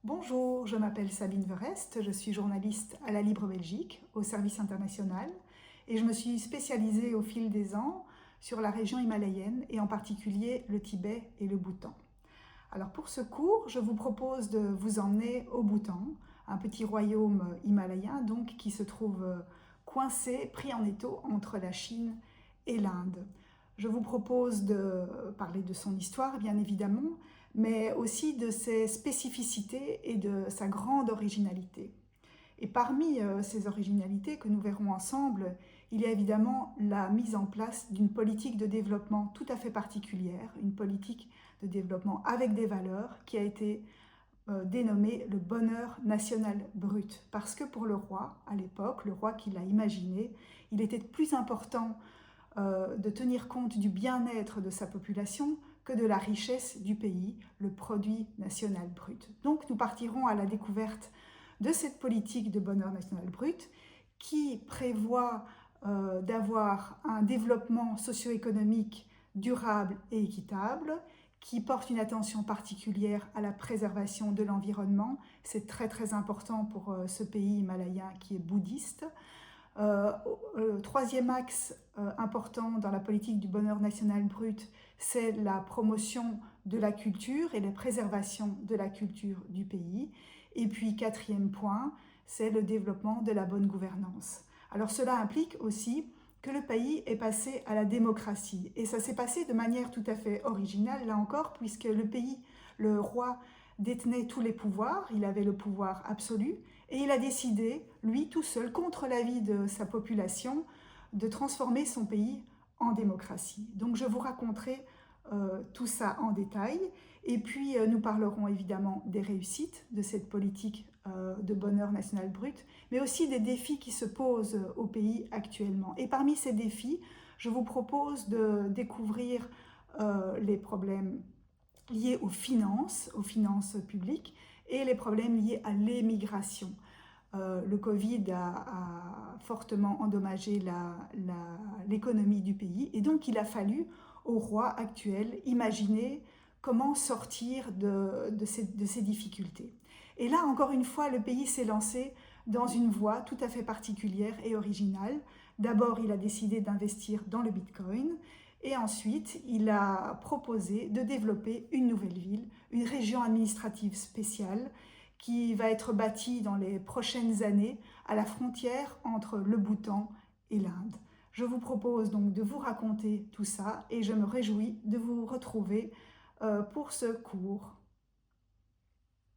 Bonjour, je m'appelle Sabine Verest, je suis journaliste à la Libre Belgique, au service international, et je me suis spécialisée au fil des ans sur la région himalayenne et en particulier le Tibet et le Bhoutan. Alors pour ce cours, je vous propose de vous emmener au Bhoutan, un petit royaume himalayen donc qui se trouve coincé, pris en étau entre la Chine et l'Inde. Je vous propose de parler de son histoire, bien évidemment, mais aussi de ses spécificités et de sa grande originalité. Et parmi ces originalités que nous verrons ensemble, il y a évidemment la mise en place d'une politique de développement tout à fait particulière, une politique de développement avec des valeurs qui a été dénommée le bonheur national brut. Parce que pour le roi, à l'époque, le roi qui l'a imaginé, il était plus important de tenir compte du bien-être de sa population que de la richesse du pays, le produit national brut. Donc nous partirons à la découverte de cette politique de bonheur national brut qui prévoit d'avoir un développement socio-économique durable et équitable, qui porte une attention particulière à la préservation de l'environnement. C'est très très important pour ce pays himalayen qui est bouddhiste. Le troisième axe important dans la politique du bonheur national brut, c'est la promotion de la culture et la préservation de la culture du pays. Et puis, quatrième point, c'est le développement de la bonne gouvernance. Alors cela implique aussi que le pays est passé à la démocratie. Et ça s'est passé de manière tout à fait originale, là encore, puisque le pays, le roi, détenait tous les pouvoirs, il avait le pouvoir absolu, et il a décidé, lui tout seul, contre l'avis de sa population, de transformer son pays en démocratie. Donc je vous raconterai tout ça en détail, et puis nous parlerons évidemment des réussites de cette politique de bonheur national brut, mais aussi des défis qui se posent au pays actuellement. Et parmi ces défis, je vous propose de découvrir les problèmes liés aux finances publiques, et les problèmes liés à l'émigration. Le Covid a fortement endommagé l'économie du pays, et donc il a fallu au roi actuel imaginer comment sortir de ces difficultés. Et là, encore une fois, le pays s'est lancé dans une voie tout à fait particulière et originale. D'abord, il a décidé d'investir dans le Bitcoin, et ensuite, il a proposé de développer une nouvelle ville, une région administrative spéciale, qui va être bâtie dans les prochaines années à la frontière entre le Bhoutan et l'Inde. Je vous propose donc de vous raconter tout ça et je me réjouis de vous retrouver pour ce cours.